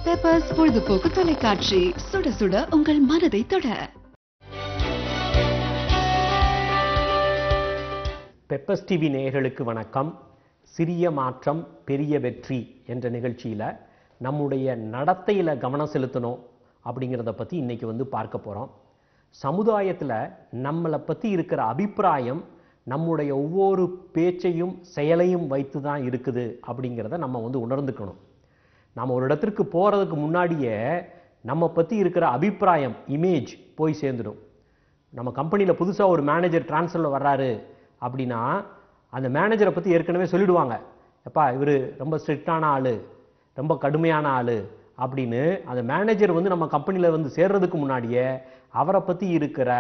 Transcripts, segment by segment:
Peppers பொழுதுபோக்கு தொலைக்காட்சி, சுட சுட உங்கள் மனதை தொட. பெப்பர்ஸ் டிவி நேயர்களுக்கு வணக்கம். சிறிய மாற்றம் பெரிய வெற்றி என்ற நிகழ்ச்சியில் நம்முடைய நடத்தையில் கவனம் செலுத்தணும் அப்படிங்கிறத பற்றி இன்றைக்கி பார்க்க போகிறோம். சமுதாயத்தில் நம்மளை பற்றி இருக்கிற அபிப்பிராயம் நம்முடைய ஒவ்வொரு பேச்சையும் செயலையும் வைத்து தான் இருக்குது அப்படிங்கிறத நம்ம உணர்ந்துக்கணும். நம்ம ஒரு இடத்திற்கு போகிறதுக்கு முன்னாடியே நம்ம பற்றி இருக்கிற அபிப்பிராயம், இமேஜ் போய் சேர்ந்துடும். நம்ம கம்பெனியில் புதுசாக ஒரு மேனேஜர் ட்ரான்ஸ்ஃபரில் வர்றாரு அப்படின்னா அந்த மேனேஜரை பற்றி ஏற்கனவே சொல்லிடுவாங்க, எப்பா இவர் ரொம்ப ஸ்ட்ரிக்டான ஆள், ரொம்ப கடுமையான ஆள் அப்படின்னு. அந்த மேனேஜர் நம்ம கம்பெனியில் சேர்றதுக்கு முன்னாடியே அவரை பற்றி இருக்கிற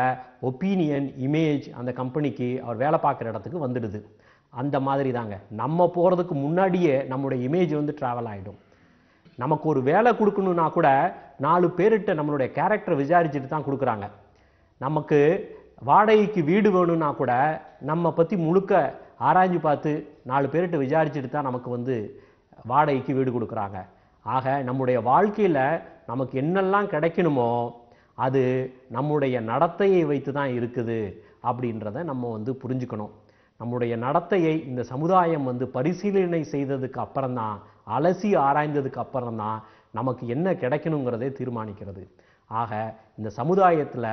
ஒப்பீனியன், இமேஜ் அந்த கம்பெனிக்கு அவர் வேலை பார்க்குற இடத்துக்கு வந்துடுது. அந்த மாதிரி தாங்க நம்ம போகிறதுக்கு முன்னாடியே நம்மளுடைய இமேஜ் ட்ராவல் ஆகிடும். நமக்கு ஒரு வேலை கொடுக்கணுன்னா கூட 4 பேர்கிட்ட நம்மளுடைய கேரக்டரை விசாரிச்சுட்டு தான் கொடுக்குறாங்க. நமக்கு வாடகைக்கு வீடு வேணும்னா கூட நம்ம பற்றி முழுக்க ஆராய்ஞ்சு பார்த்து 4 பேர்கிட்ட விசாரிச்சுட்டு தான் நமக்கு வாடகைக்கு வீடு கொடுக்குறாங்க. ஆக நம்முடைய வாழ்க்கையில் நமக்கு என்னெல்லாம் கிடைக்கணுமோ அது நம்முடைய நடத்தையை வைத்து தான் இருக்குது அப்படின்றத நம்ம புரிஞ்சுக்கணும். நம்முடைய நடத்தையை இந்த சமுதாயம் பரிசீலனை செய்ததுக்கு அப்புறம்தான், அலசி ஆராய்ந்ததுக்கு அப்புறம்தான் நமக்கு என்ன கிடைக்கணுங்கிறதே தீர்மானிக்கிறது. ஆக இந்த சமுதாயத்தில்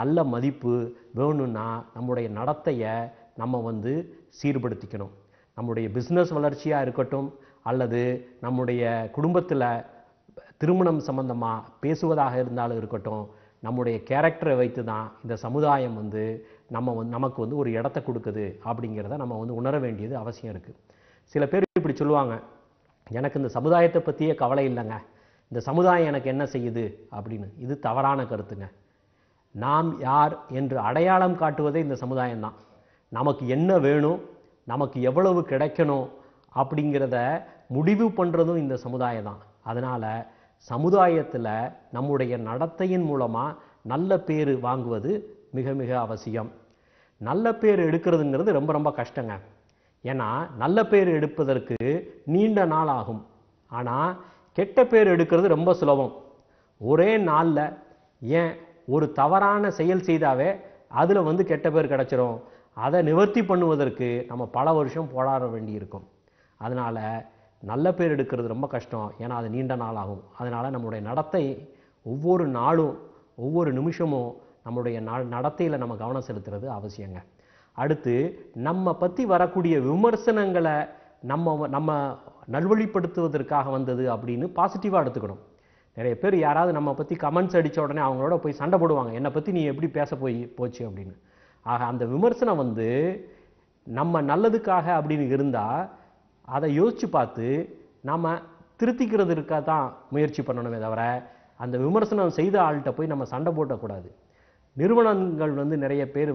நல்ல மதிப்பு வேணும்னா நம்முடைய நடத்தையை நம்ம சீர்படுத்திக்கணும். நம்முடைய பிஸ்னஸ் வளர்ச்சியாக இருக்கட்டும், அல்லது நம்முடைய குடும்பத்தில் திருமணம் சம்பந்தமாக பேசுவதாக இருந்தாலும் இருக்கட்டும், நம்முடைய கேரக்டரை வைத்து தான் இந்த சமுதாயம் நமக்கு ஒரு இடத்த கொடுக்குது அப்படிங்கிறத நம்ம உணர வேண்டியது அவசியம் இருக்குது. சில பேர் இப்படி சொல்லுவாங்க, எனக்கு இந்த சமுதாயத்தை பற்றியே கவலை இல்லைங்க, இந்த சமுதாயம் எனக்கு என்ன செய்யுது அப்படின்னு. இது தவறான கருத்துங்க. நாம் யார் என்று அடையாளம் காட்டுவதே இந்த சமுதாயம்தான். நமக்கு என்ன வேணும், நமக்கு எவ்வளவு கிடைக்கணும் அப்படிங்கிறத முடிவு பண்ணுறதும் இந்த சமுதாயம் தான். அதனால் சமுதாயத்தில் நம்முடைய நடத்தையின் மூலமாக நல்ல பேர் வாங்குவது மிக மிக அவசியம். நல்ல பேர் எடுக்கிறதுங்கிறது ரொம்ப ரொம்ப கஷ்டங்க. ஏன்னா நல்ல பேர் எடுப்பதற்கு நீண்ட நாள் ஆகும். ஆனால் கெட்ட பேர் எடுக்கிறது ரொம்ப சுலபம். ஒரே நாளில், ஏன் ஒரு தவறான செயல் செய்தாவே அதில் கெட்ட பேர் கிடச்சிரும். அதை நிவர்த்தி பண்ணுவதற்கு நம்ம பல வருஷம் போராட வேண்டி இருக்கும். அதனால் நல்ல பேர் எடுக்கிறது ரொம்ப கஷ்டம், ஏன்னா அது நீண்ட நாள் ஆகும். அதனால் நம்முடைய நடத்தை ஒவ்வொரு நாளும் ஒவ்வொரு நிமிஷமும் நம்முடைய நடத்தையில் நம்ம கவனம் செலுத்துறது அவசியங்க. அடுத்து நம்ம பற்றி வரக்கூடிய விமர்சனங்களை நம்ம நல்வழிப்படுத்துவதற்காக வந்தது அப்படின்னு பாசிட்டிவாக எடுத்துக்கணும். நிறைய பேர் யாராவது நம்ம பற்றி கமெண்ட்ஸ் அடித்த உடனே அவங்களோட போய் சண்டை போடுவாங்க, என்னை பற்றி நீ எப்படி பேச போச்சு அப்படின்னு. ஆக அந்த விமர்சனம் நம்ம நல்லதுக்காக அப்படின்னு இருந்தால் அதை யோசித்து பார்த்து நம்ம திருத்திக்கிறதுக்காக தான் முயற்சி பண்ணணுமே தவிர அந்த விமர்சனம் செய்த ஆள்கிட்ட போய் நம்ம சண்டை போட்டக்கூடாது. நிறுவனங்கள் நிறைய பேர்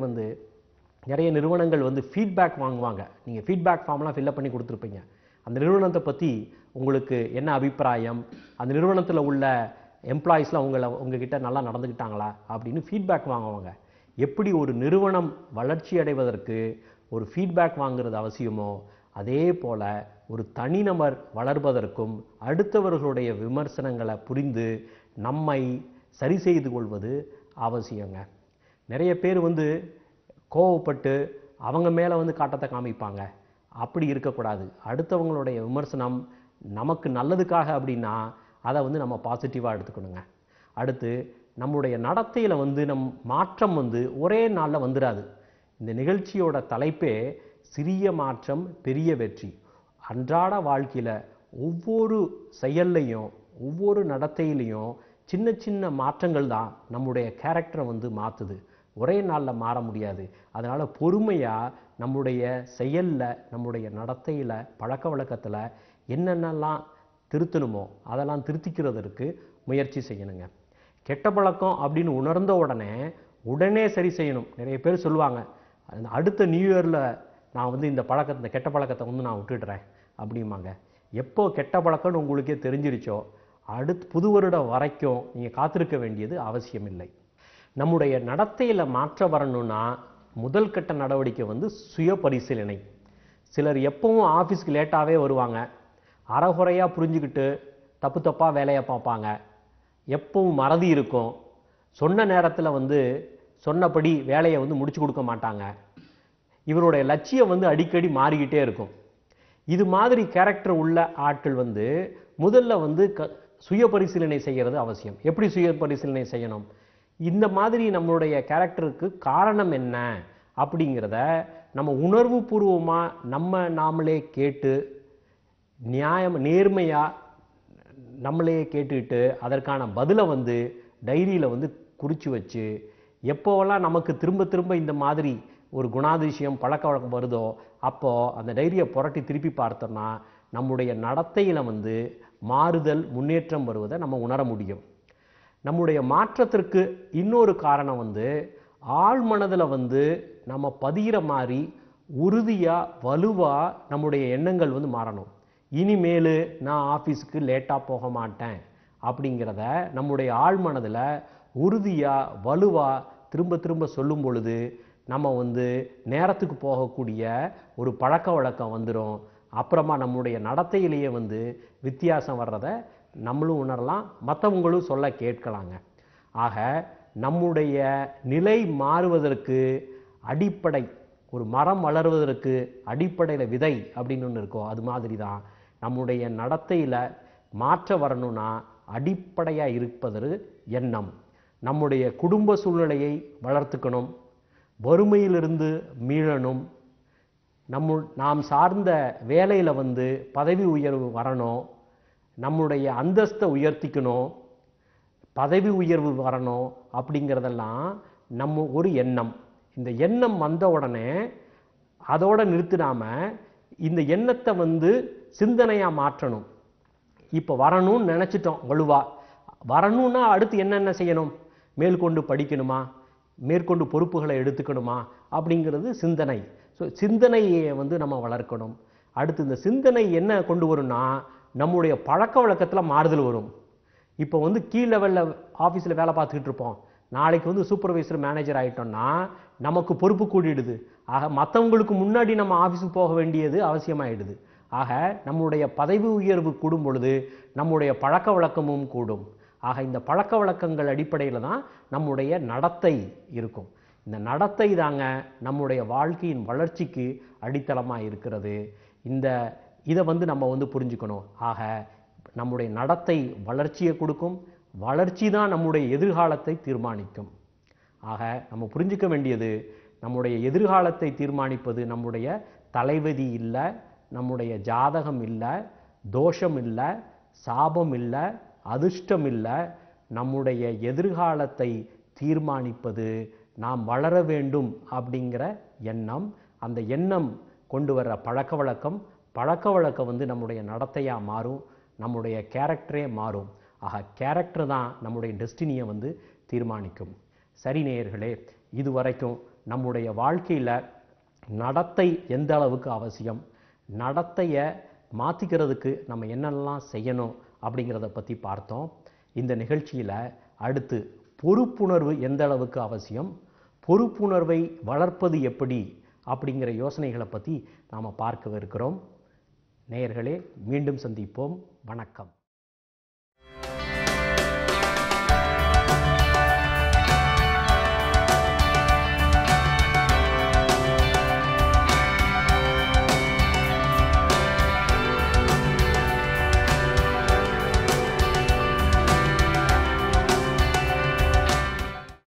நிறைய நிறுவனங்கள் ஃபீட்பேக் வாங்குவாங்க. நீங்கள் ஃபீட்பேக் ஃபார்ம்லாம் ஃபில்அப் பண்ணி கொடுத்துருப்பீங்க. அந்த நிறுவனத்தை பற்றி உங்களுக்கு என்ன அபிப்பிராயம், அந்த நிறுவனத்தில் உள்ள எம்ப்ளாயீஸ்லாம் உங்ககிட்ட நல்லா நடந்துக்கிட்டாங்களா அப்படின்னு ஃபீட்பேக் வாங்குவாங்க. எப்படி ஒரு நிறுவனம் வளர்ச்சி அடைவதற்கு ஒரு ஃபீட்பேக் வாங்குறது அவசியமோ, அதே போல் ஒரு தனிநபர் வளர்வதற்கும் அடுத்தவர்களுடைய விமர்சனங்களை புரிந்து நம்மை சரி செய்து கொள்வது அவசியங்க. நிறைய பேர் கோவப்பட்டு அவங்க மேலே காட்டத்தை காமிப்பாங்க. அப்படி இருக்கக்கூடாது. அடுத்தவங்களுடைய விமர்சனம் நமக்கு நல்லதுக்காக அப்படின்னா அதை நம்ம பாசிட்டிவாக எடுத்துக்கணுங்க. அடுத்து நம்முடைய நடத்தையில் மாற்றம் ஒரே நாளில் வந்துடாது. இந்த நிகழ்ச்சியோட தலைப்பே சிறிய மாற்றம் பெரிய வெற்றி. அன்றாட வாழ்க்கையில் ஒவ்வொரு செயல்லையும் ஒவ்வொரு நடத்தையிலையும் சின்ன சின்ன மாற்றங்கள் தான் நம்முடைய கேரக்டரை மாற்றுது. ஒரே நாளில் மாற முடியாது. அதனால் பொறுமையாக நம்முடைய செயலில், நம்முடைய நடத்தையில், பழக்க வழக்கத்தில் என்னென்னலாம் திருத்தணுமோ அதெல்லாம் திருத்திக்கிறதற்கு முயற்சி செய்யணுங்க. கெட்ட பழக்கம் அப்படின்னு உணர்ந்த உடனே சரி செய்யணும். நிறைய பேர் சொல்லுவாங்க, அடுத்த நியூ இயரில் நான் இந்த கெட்ட பழக்கத்தை நான் விட்டுடுறேன் அப்படிம்பாங்க. எப்போ கெட்ட பழக்கம்னு உங்களுக்கே தெரிஞ்சிருச்சோ அடுத்து புது வருடம் வரைக்கும் நீங்கள் காத்திருக்க வேண்டியது அவசியம் இல்லை. நம்முடைய நடத்தையில் மாற்றம் வரணும்னா முதல் கட்ட நடவடிக்கை சுய பரிசீலனை. சிலர் எப்பவும் ஆஃபீஸ்க்கு லேட்டாகவே வருவாங்க. அறகுறையாக புரிஞ்சுக்கிட்டு தப்பு தப்பாக வேலையை பார்ப்பாங்க, எப்பவும் மறதி இருக்கும், சொன்ன நேரத்தில் வந்து சொன்னபடி வேலையை வந்து முடிச்சு கொடுக்க மாட்டாங்க, இவருடைய லட்சியம் வந்து அடிக்கடி மாறிக்கிட்டே இருக்கும். இது மாதிரி கேரக்டர் உள்ள ஆட்கள் வந்து முதல்ல வந்து சுய பரிசீலனை செய்கிறது அவசியம். எப்படி சுய பரிசீலனை செய்யணும்? இந்த மாதிரி நம்மளுடைய கேரக்டருக்கு காரணம் என்ன அப்படிங்கிறத நம்ம உணர்வு பூர்வமாக நாமளே கேட்டு நேர்மையாக நம்மளே கேட்டுக்கிட்டு அதற்கான பதிலை வந்து டைரியில் வந்து குறித்து வச்சு எப்போவெல்லாம் நமக்கு திரும்ப திரும்ப இந்த மாதிரி ஒரு குணாதிசயம் பழக்க வழக்கம் வருதோ அப்போது அந்த டைரியை புரட்டி திருப்பி பார்த்தோம்னா நம்முடைய நடத்தையில் வந்து மாறுதல் முன்னேற்றம் வருவதை நம்ம உணர முடியும். நம்முடைய மாற்றத்திற்கு இன்னொரு காரணம் வந்து ஆழ் மனதில் வந்து நம்ம பதிகிற மாதிரி உறுதியாக வலுவாக நம்முடைய எண்ணங்கள் வந்து மாறணும். இனிமேல் நான் ஆஃபீஸுக்கு லேட்டாக போக மாட்டேன் அப்படிங்கிறத நம்முடைய ஆழ் மனதில் உறுதியாக வலுவாக திரும்ப திரும்ப சொல்லும் பொழுது நம்ம வந்து நேரத்துக்கு போகக்கூடிய ஒரு பழக்க வழக்கம் வந்துடும். அப்புறமா நம்முடைய நடத்தையிலேயே வந்து வித்தியாசம் வர்றதை நம்மளும் உணரலாம், மற்றவங்களும் சொல்ல கேட்கலாங்க. ஆக நம்முடைய நிலை மாறுவதற்கு அடிப்படை, ஒரு மரம் வளர்வதற்கு அடிப்படையில் விதை அப்படின்னு ஒன்று இருக்கோ அது மாதிரி தான் நம்முடைய நடத்தையில் மாற்ற வரணும்னா அடிப்படையாக இருப்பது எண்ணம். நம்முடைய குடும்ப சூழ்நிலையை வளர்த்துக்கணும், வறுமையிலிருந்து மீளணும், நாம் சார்ந்த வேலையில் வந்து பதவி உயர்வு வரணும், நம்முடைய அந்தஸ்தை உயர்த்திக்கணும், பதவி உயர்வு வரணும் அப்படிங்கிறதெல்லாம் நம்ம ஒரு எண்ணம். இந்த எண்ணம் வந்த உடனே அதோடு நிறுத்திடாமல் இந்த எண்ணத்தை வந்து சிந்தனையாக மாற்றணும். இப்போ வரணும்னு நினச்சிட்டோம், வலுவாக வரணும்னா அடுத்து என்னென்ன செய்யணும்? மேற்கொண்டு படிக்கணுமா, மேற்கொண்டு பொறுப்புகளை எடுத்துக்கணுமா அப்படிங்கிறது சிந்தனை. ஸோ சிந்தனையை வந்து நம்ம வளர்க்கணும். அடுத்து இந்த சிந்தனை என்ன கொண்டு வரும்னா நம்முடைய பழக்க வழக்கத்தில் மாறுதல் வரும். இப்போ வந்து கீழ் லெவலில் ஆஃபீஸில் வேலை பார்த்துக்கிட்டு இருப்போம், நாளைக்கு வந்து சூப்பர்வைசர் மேனேஜர் ஆகிட்டோம்னா நமக்கு பொறுப்பு கூடிடுது. ஆக மற்றவங்களுக்கு முன்னாடி நம்ம ஆஃபீஸுக்கு போக வேண்டியது அவசியமாகிடுது. ஆக நம்முடைய பதவி உயர்வு கூடும் பொழுது நம்முடைய பழக்க வழக்கமும் கூடும். ஆக இந்த பழக்க வழக்கங்கள் அடிப்படையில் தான் நம்முடைய நடத்தை இருக்கும். இந்த நடத்தை தாங்க நம்முடைய வாழ்க்கையின் வளர்ச்சிக்கு அடித்தளமாக இருக்கிறது. இதை வந்து நம்ம வந்து புரிஞ்சுக்கணும். ஆக நம்முடைய நடத்தை வளர்ச்சியை கொடுக்கும், வளர்ச்சி தான் நம்முடைய எதிர்காலத்தை தீர்மானிக்கும். ஆக நம்ம புரிஞ்சுக்க வேண்டியது, நம்முடைய எதிர்காலத்தை தீர்மானிப்பது நம்முடைய தலைவிதி இல்லை, நம்முடைய ஜாதகம் இல்லை, தோஷம் இல்லை, சாபம் இல்லை, அதிர்ஷ்டம் இல்லை. நம்முடைய எதிர்காலத்தை தீர்மானிப்பது நாம் வளர வேண்டும் அப்படிங்கிற எண்ணம். அந்த எண்ணம் கொண்டு வர்ற பழக்க வழக்கம் வந்து நம்முடைய நடத்தையாக மாறும், நம்முடைய கேரக்டரே மாறும். ஆக கேரக்டர் தான் நம்முடைய டெஸ்டினியை வந்து தீர்மானிக்கும். சரி நேயர்களே, இதுவரைக்கும் நம்முடைய வாழ்க்கையில் நடத்தை எந்த அளவுக்கு அவசியம், நடத்தையை மாற்றிக்கிறதுக்கு நம்ம என்னெல்லாம் செய்யணும் அப்படிங்கிறத பற்றி பார்த்தோம். இந்த நிகழ்ச்சியில் அடுத்து பொறுப்புணர்வு எந்த அளவுக்கு அவசியம், பொறுப்புணர்வை வளர்ப்பது எப்படி அப்படிங்கிற யோசனைகளை பற்றி நாம் பார்க்கவிருக்கிறோம். நேயர்களே, மீண்டும் சந்திப்போம். வணக்கம்.